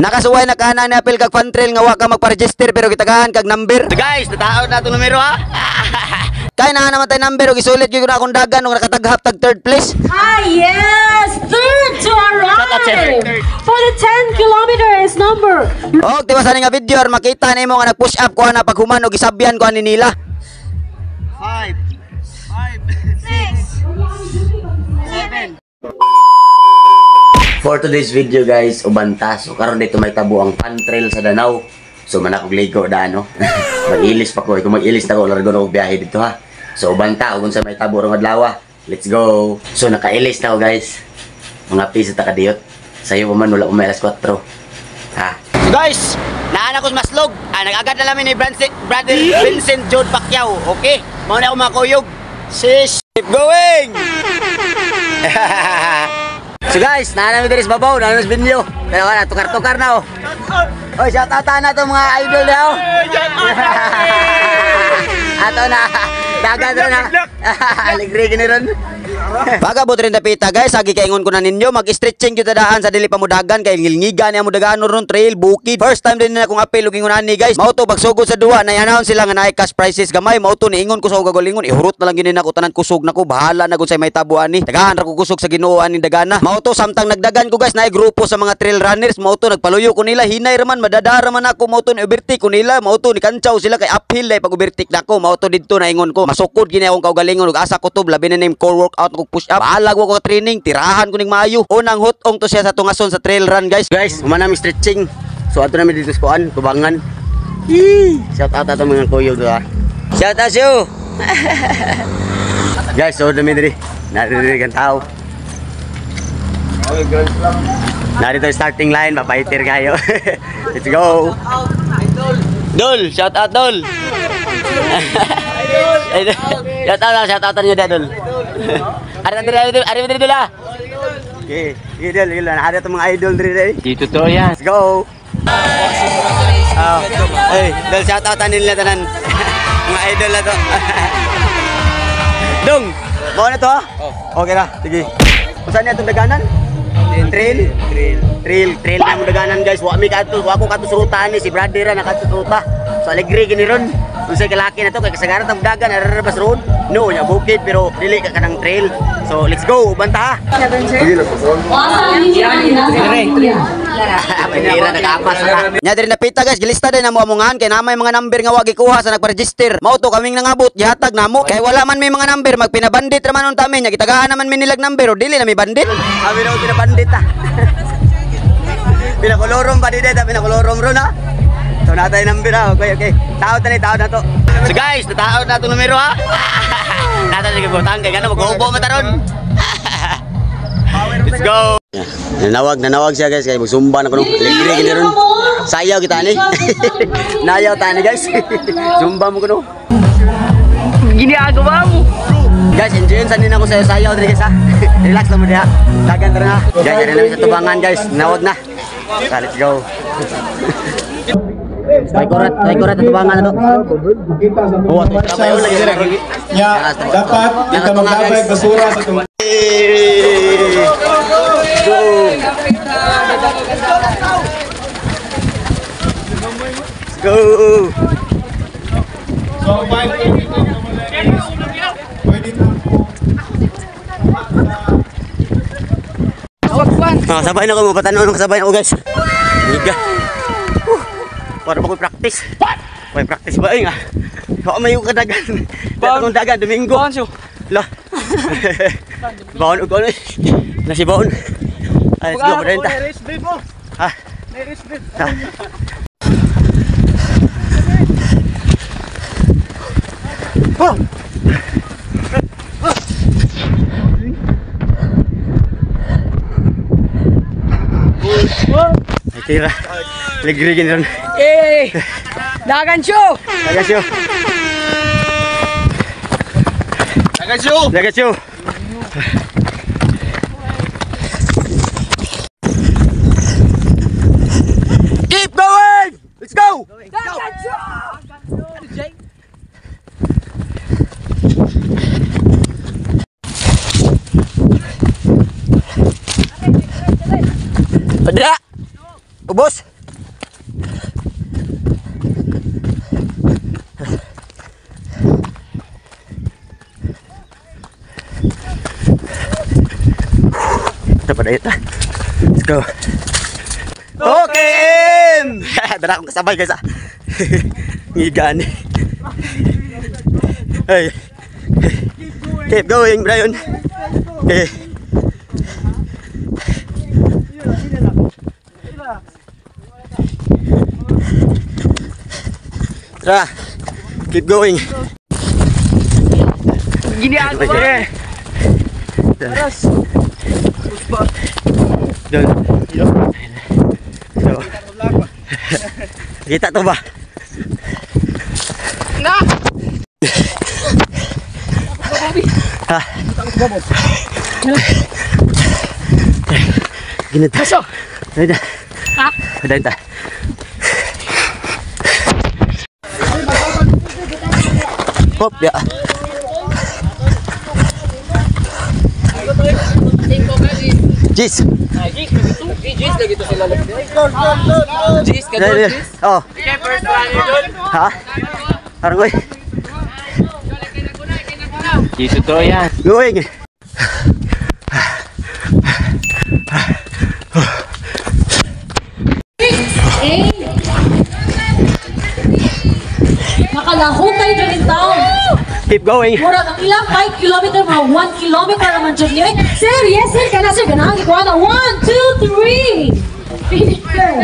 Nakasuway na kana ni apil kag fan trail nga wa ka magpa-register pero gitagahan kag number. Guys, nataon na itong numero ha. Kaya na naman tayo number o isulit yung na akong dagan nung nakataghap tag third place. Ah yes! Third to arrive! For the 10 kilometers number! O, tiwasan nga video makita na mo nga nag-push up ko na paghuman o gisabyan ko ni nila. 5, 6, 7. For today's video guys, ubanta. So karon dito may tabo ang fan trail sa Danau. So manakog ligo da no. Mag-ilis pa ko. Kung mag-ilis na ko, largo na ko biyahe dito ha. So ubanta, kung sa may tabo rong adlaw. Let's go. So nakailis na ko guys. Mga piso ta kadiyot. Sayo pa man wala umay alas 4. Ha. So guys, naanak ko sa maslog. Nag-agad na namin ni Brother Vincent Jude Pacquiao. Okay? Mauna ako makuyog. Sis, keep going! So guys, naanami diri sa babaw, naanami sa video. Pero wala, tukar-tukar na oh. Oy, shout out na to mga idol na oh. Ato na, dagan rin na. Aligre gini ron. Pagabot rin dapita guys, agi kaingon ko na ninyo, mag-stretching yung tadaan sa dili pa mo dagan, kay ngilngiga niya mo dagan ron, trail, bukid. First time din na akong apel, uging unani guys. Mauto, pagsugod sa duwa, na-announce sila nga na cash prizes gamay. Mauto, niingon ko sa ugagolingon, ihurot na lang ginin ako, tanan kusog na ko, bahala na kung sa'y may tabuan ni. Dagahan ra ko kusog sa ginuoan ni dagana. Mauto, samtang nagdagan ko guys, na grupo sa mga trail runners. Mauto, nagpaluyo ko nila, hinay raman, madadara man ako. Mauto, ni-overtake ko nila. Mauto, ni kantsaw sila kay uphill na pag-overtake na ako. Mauto, dito na ingon ko, masukod gini akong kaugalingon, ug asa ko to, labi na name core workout ko push up. Bahala ko training, tirahan ko ning maayo. Unang hutong to siya sa tungason sa trail run guys. Guys, humanami stretching. So ato namin dito sa kuan, tubangan. Shout out ato mga kuyo do ha. Shout out you. Guys, so dami diri. Naririnig ang tao. Narito yung starting line, papaitir kayo. Let's go. Dol, shout out Dol. Shout out niyo Dol. Ari diri Dol ah. Okay, idol, ada to mga idol diri. Dito to yan. Let's go. Hey, Dol, shout out nila tanan. Mga idol na to. Dong, mo na to? Okay na, sige. Kusan niya itong daganan? Trail na mo daganan guys. Wa ko kato surutan ni si Brother na kato suruta. So alegre gini ron. Kung sa'y kalaki na to, kaya kasagaran ang dagan, nararabas road. No, ya bukid, pero dili ka kanang trail. So let's go, banta ha. Nya diri napita guys, gilista din na mo amungan kay namay mga number nga wa gikuha sa nagpa-register. Mao to kaming nangabot, gihatag namo. Kay wala man may mga number, magpinabandit ra man unta mi, nya gitagaan naman mi nilag number o dili na mi bandit. Abi na pinabandit ta. Pinakolorong pa dito, pinakolorong ron ha. So natay number ha, okay. Taod na to. So guys, nataod na itong numero ha. Natay na gagutang, kaya gano'n mag-uubo mataron. Let's go. Nanawag siya guys, kaya magsumba na ko nung ligri gini ron. Sayaw kita ni. Nayaw tayo ni guys. Zumba mo ko nung. Giniagawa mo. Guys, enjoyin sanin ako sa sayaw dito guys ha. Relax lang mo diha. Dagan tara na. Guys, dyan namin sa tubangan guys. Nawag na. Let's go. Tay korat at tubangan na to. Oh, trabaho lagi. Ya, dapat kita maglabay basura sa tubangan. Go. So, sabay na ko mo patanaw ng kasabay ako guys. Higa. Para ba ko practice? May practice ba nga? Ako may yung kadagan. Datong dagan Domingo. Lah. Baon ko na si Baon. Let's go Brenda. Ha. Oh. Tira. Ligri ron. Dagan show! Keep going! Let's go! Dagan show! Ada. Ubos. Padayot ha. Let's go. Okay! Dala akong kasabay guys ha. Ngigaan eh. Hey. Keep going, Brian. Okay. Tara. Keep going. Gini ako ba? Taras. Doon. So. Kita to ba? Na! Ha. Ginit. Pasok! Dahil na. Ha? Dahil na. Hop, ya. Jis. Jis lagi to sila lagi. Jis ka Dahil. Oh. Okay, first one idol. Ha? Parang koy. Jis to yan. Going. Nakalahok kayo dyan in town. Keep going. Mura ng ilang 5 kilometer, mga 1 kilometer naman dyan yun. Sir, yes sir, kana sir, ganahan ikuha na 1, 2, 3. Finisher.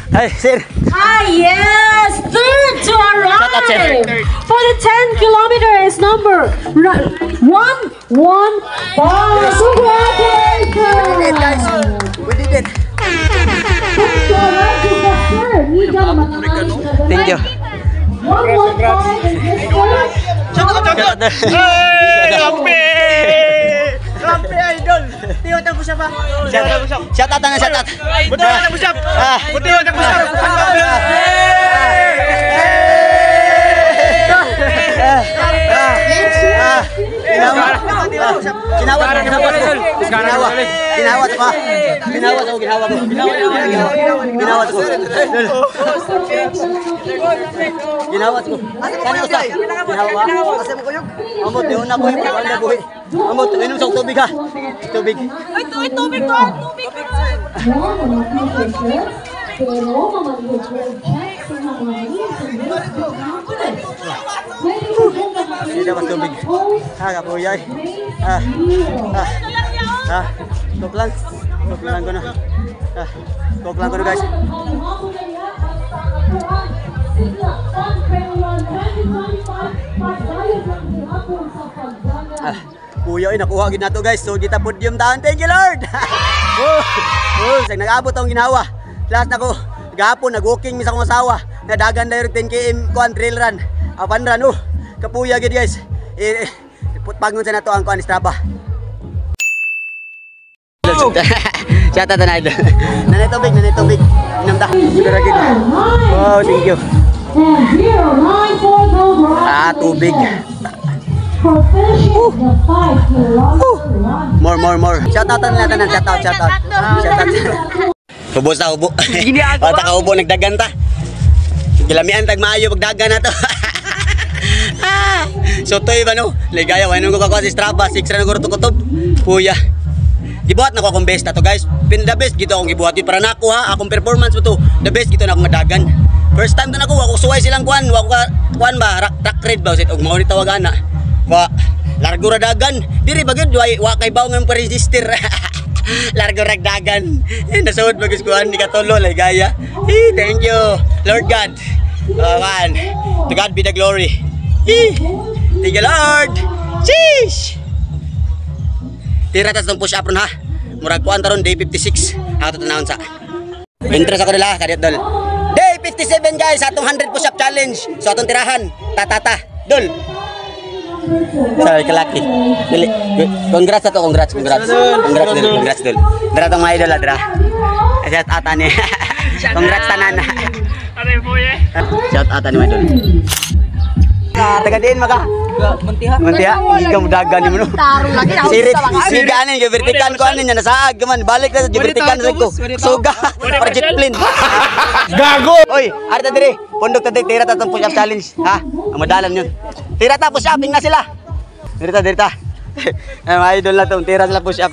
Hey, sir. Ah, yes! Third to arrive! For the 10 kilometers, number 1, 1, 5. Congratulations! We did it. Thank you. 1, 1, 5 and this one. Hey, Rampi! Rampi idol. Tiyo tang busap ba? Shout out na shout out. Buti na busap. Buti na busap. Ginawat pa. Ginawat ako. Ginawat ko. Kani usa. Ginawa. Asa mo kuyog? Amot di una ko anda buhi. Amot inom sa tubig ha. Tubig. Ay, tubig ko! Tubig ko! Pero mamaligot ko sa mga Hindi dapat tubig. Kapuyay. Stop lang. Stop lang ko na. Stop lang ko na guys. Kuya, nakuha gid nato guys. So kita podium taon. Thank you Lord. Nag-abot ang ginawa. Last nako, gahapon nag-walking mi sa akong asawa. Nadagan direct 10 km kuan trail run. Apan run kapuya gid guys. Putpangon sa nato ang kuan Strava. Shout out na idol. Nanay tubig. Inom ta. Siguro gid. Wow, thank you. And here, line for the ride. Tubig. For finishing the 5 kilometer run. More. Shout out na natin. Shout out. Hubo sa hubo. Bata ka hubo, nagdagan ta. Gilamian tag maayo pagdagan na to. So toy ba no? Ligaya, wala nung kukakuha si Strava, 6 ra naguro tukutob. Puya. Gibuhat na ko akong best na to guys. Pin the best gito akong gibuhat para nako ha. Akong performance mo to. The best gito na akong madagan. First time to na ako suway silang kuan. Kuan ba? Track raid ba? Og mao ni tawagan na. Wa largo ra dagan. Diri bagid wa kay bawo ng pa-register. Largo ra dagan. Nasud bagis kuan ni katolo lay gaya. Thank you Lord God. Man, to God be the glory. Thank you Lord. Sheesh. Tira tas tong push up ron ha. Murag kuan taron day 56. Ako tatanawon sa. Interest ako nila kadiyot dol. Day 57 guys, atong 100 push up challenge. So atong tirahan. Tatata. Dol. Sorry kalaki. Dili. Congrats ato, congrats dol. Dara tong mga idol dra. Shout out ani. Congrats tanan. Ano mo eh? Shout out ani mga idol. Taga din maka. Muntiha, ikaw dagan mo no. Tarong lagi ako. Siga anin, vertikan ko anin, nasaag man, balik na sa vertikan sa ko. Suga, project plane. Gago! Oy, arta dire, pundok ta tira ta tong push up challenge, ha? Ang madalan yun. Tira ta push up, na sila. Dirita. Ay, mga idol na tong tira sila push up.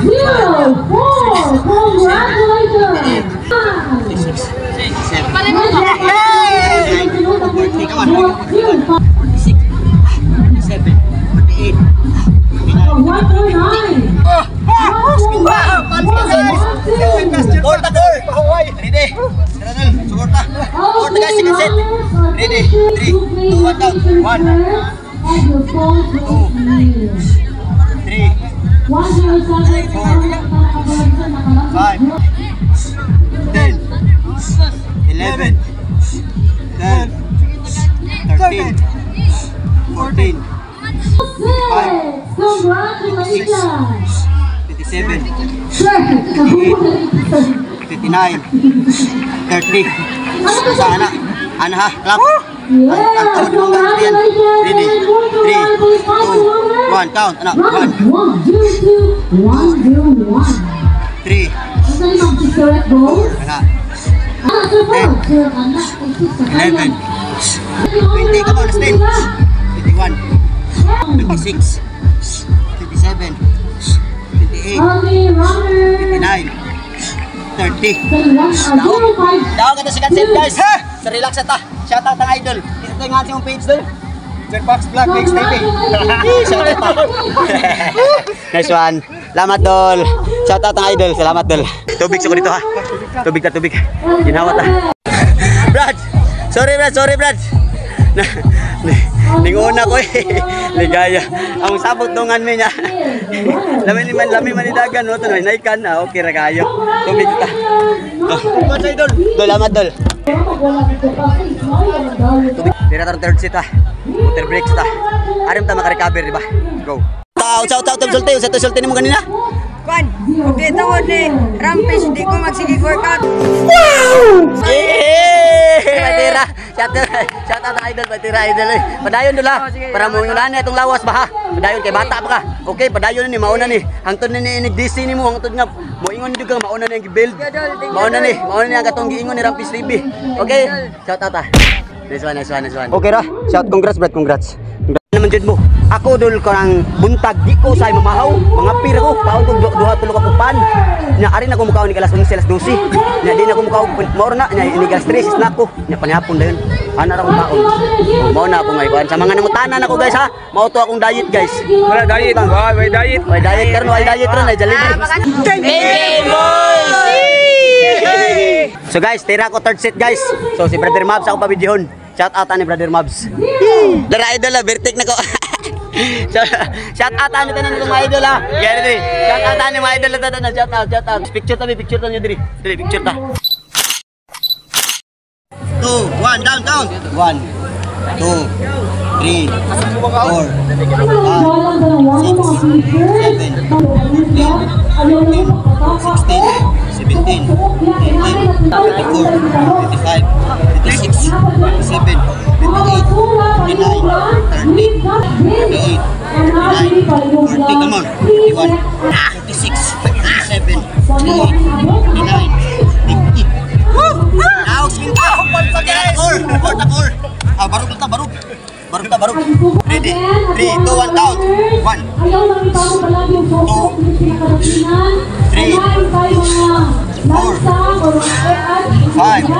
Ready? Suporta. Suporta guys, second set. Ready? 3, 2, 1, down. 1, 2, 3, 4, 5, 10, 11, 12, 13, 14, 27, 59, 30. Sana. Ana ha, clap. Ang tawad ng ganyan. Ready? 3, 2, 1, count. Anak, 1, 3, 4, anak. 10, 11, 20, come on, let's 10. 21, 26, 27, 28, 29, 30. Daw ka na second set guys. So relax ata. Shout out ang idol. Ito yung ating page doon. Jetbox Vlog, Mix TV. Shout out. Nice one. Salamat dol. Shout out ang idol. Salamat dol. Tubig sa ko dito ha. Tubig ta tubig. Ginawat ha. Brad. Sorry Brad. Ninguna ko ligaya. Ang sabot dungan mi niya. Lami man idagan no to naikan na okay ra kayo. Tubig ta. Mas idol. Salamat dol. Tubig. Tira ta third set ha. Water breaks ta. Arim ta maka-recover di ba? Go. Shout out sa sulti nimo kanina. Kwan, okay tawad ni Rampage, di ko magsigig workout. Wow! Patira. Shout out idol, patira idol. Padayon dula. Para mo yunan itong lawas ba ha. Padayon kay bata pa ka. Okay, padayon ni mauna ni. Hangtod ni DC nimo hangtod nga mo ingon jud kang mauna ni gi-build. Mauna ni ang katong giingon ni Rampage TV. Okay? Shout out ha. Nice one. Okay ra. Congrats Brad, congrats. Naman jud mo. Ako dul ko nang buntag di ko say mamahaw. Mga pira ko, kaon ko duha tulo ka pupan. Nya ari na ko mukaon ni alas 11 alas 12. Nya di na ko mukaon moro na nya ini alas 3 snack ko. Nya panihapon dayon. Ana ra ko kaon. Mao na ako ngayon. Sa mga nangutanan ako guys ha. Mao to akong diet guys. Wala diet. May diet. May diet karon, may diet ron ay Jollibee. Hey boys. So guys, tira ko third set guys. So si Brother Mabs ako pa videohon. Shout out ani Brother Mabs. Dara idol la, vertic na ko. Shout out ani tanan ng mga idol ha. Gani diri. Shout out ani mga idol tanan. Shout out. Picture ta nyo diri. Diri picture ta. 2, 1 down. 1, 2, 3, 4, 5, 6, 7, 8, 9, 10, 11, 12, 13, 14, 15, 16, 17, 18, 19, 20, 21. Come on. 21, 36, 37, 38, 39, 50. Now, swing ka! Takor! Barug. Ready? 3, 2, 1, count! 1, 2, 3, 4, 5, 14,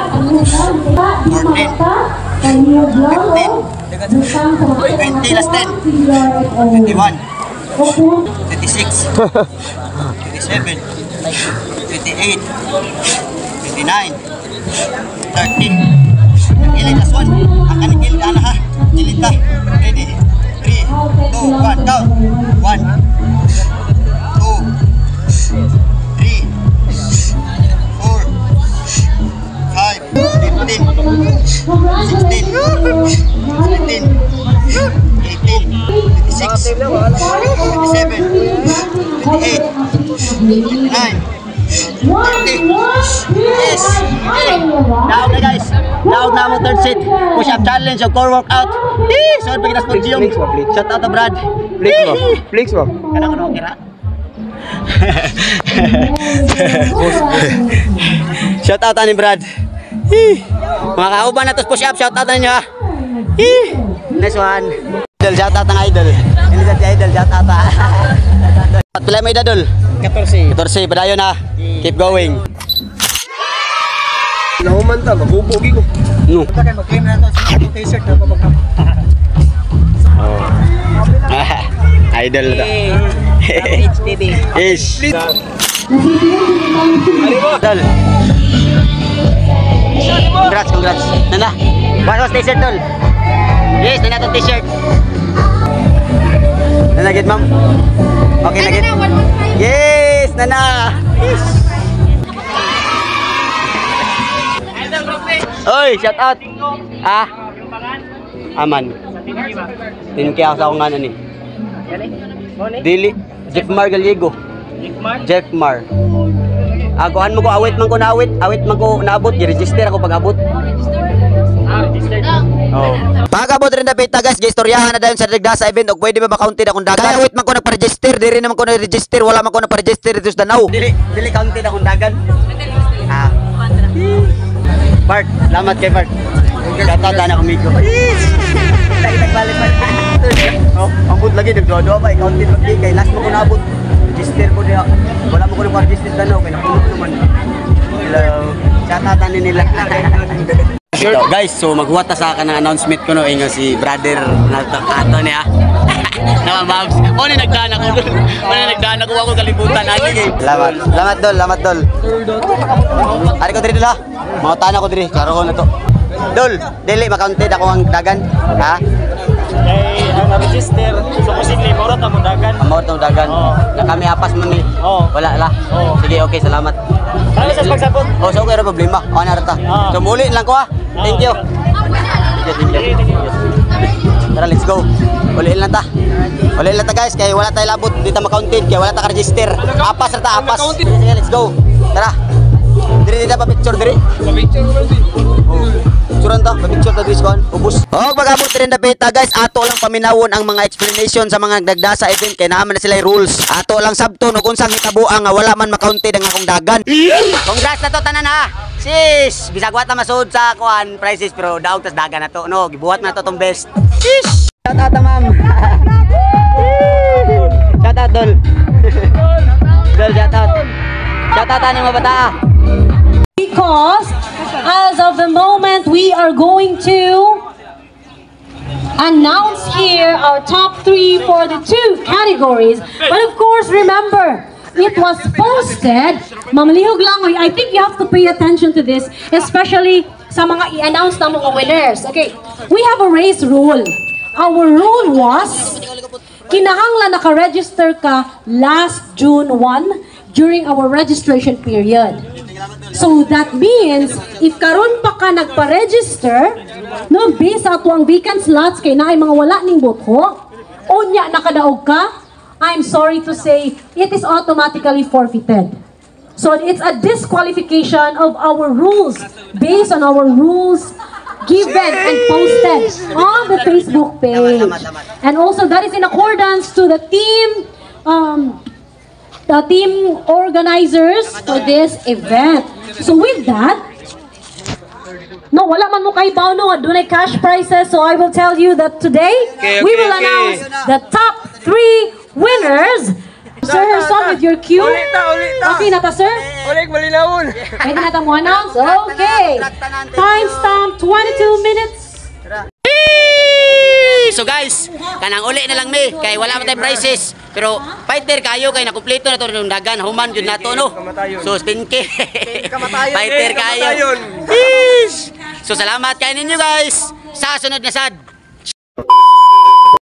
15, 20, last 10, 21, 26, 27, 28, 29, 30. Kilid last one. Ang kanikil ka na ha. Kilid ka. Ready? 3, 2, 1, count. 1, 2, 3, 4, 5, 15, 16, 17, 18, 26, 27, 28, 29, 30. Yes! Okay! Down na guys! Down na mo third set. Push up challenge o core workout. So, pagkitas po Giyong. Shout out to Brad. Flex mo. Kanang kira? Shout out ni Brad. Mga kauban na tos push up. Shout out na nyo ha. Nice one. Idol, shout out ng idol. Hindi sa idol, shout out. At pala may idol. 14. 14, padayon na. Keep going. Nauman ta, mabubugi ko. No. Ito kayo mag-claim na ito sa t-shirt na pamagkap. Idol to. HTV. Ish. Idol. Congrats. Nana. What was t-shirt, Dol? Yes, nana itong t-shirt. Nana, get ma'am? Okay, na get. Yes, nana. Yes. Oy, shout out. Aman. Tinki ako sa akong ano ni. Dili. Jeffmar Gallego. Jeffmar. Aguhan mo ko, awit man ko naabot. I-register ako pag abot. Registered. Oh. Pagabot rin na pita guys, gistoryahan na dayon sa Dagdasa event og pwede ba ma-counted akong dagan? Kaya awit man ko nagpa-register, diri naman ko na-register, wala man ko nagpa-register dito sa Danau. Dili counted akong dagan. Bart, salamat kay Bart. Shoutout na ako Miko. Balik. Oh, ambot lagi nagdodo pa, counted lagi kay last mo ko naabot. Register ko diha. Wala mo ko nagpa-register sa Danau kay napunot naman. Hello. Shoutout na nila. So, guys, so maghuwata sa akin ng announcement ko no, ingo si brother na ato niya. Naman Babs. O ni nagdana ko ako kalibutan ani. Salamat Dol. Ari ko diri dala. Mangutana ko diri, klaro ko na to. Dol, dili ma-counted ako ang dagan, ha? Kay ang na-register, so posible mo ta mo dagan. Amor tong dagan. Na kami apas man ni. Wala la. Sige, okay, salamat. Ano sa pagsabot? So okay ra problema. O na rata. So muli lang ko ha. Thank you. Thank you. Tara, let's go. Uliin lang ta guys, kaya wala tayo labot, hindi ta ma-counted, kaya wala ta ka-register. Apas rata, apas. Sige, let's go. Tara. Diri pa picture diri. Picture mo din. Picturean ta, picture ta guys kon. Ubos. Pagabot rin na beta guys, ato lang paminawon ang mga explanation sa mga Dagdasa event kay naman na sila rules. Ato lang sabton ug unsang hitabuang nga wala man ma-counted ang akong dagan. Congrats na to tanan ha. Sis, bisag wa ta masud sa kuan prices pero daog tas dagan na to no, gibuhat na to tong best. Sis. Shout out ma'am. Shout out Dol. Dol shout out. Shout out ani mga bata. Because as of the moment we are going to announce here our top 3 for the 2 categories. But of course, remember, it was posted. Mamlihog lang, I think you have to pay attention to this, especially sa mga i-announce na mga winners. Okay, we have a race rule. Our rule was, kinahanglan naka-register ka last June 1 during our registration period. So that means, if karon pa ka nagpa-register, no, based sa atuang vacant slots, kay naay mga wala ning botho, unya nakadaog ka, I'm sorry to say, it is automatically forfeited. So it's a disqualification of our rules, based on our rules given and posted on the Facebook page. And also that is in accordance to the team organizers for this event. So with that, no, wala man mo kay Pauno, dunay cash prizes. So I will tell you that today we will announce the top 3 winners. Sir Herson, with your cue. Okay na ta, sir? Ulit malinawon. Pwede na ta mo announce? Okay. Timestamp 22 minutes. So guys, kanang uli na lang mi kay wala man tay prizes. Pero fighter kayo kay nakumpleto na to yung dagan human jud nato no. So 10K. Fighter kayo. So salamat kay ninyo guys. Sa sunod na sad.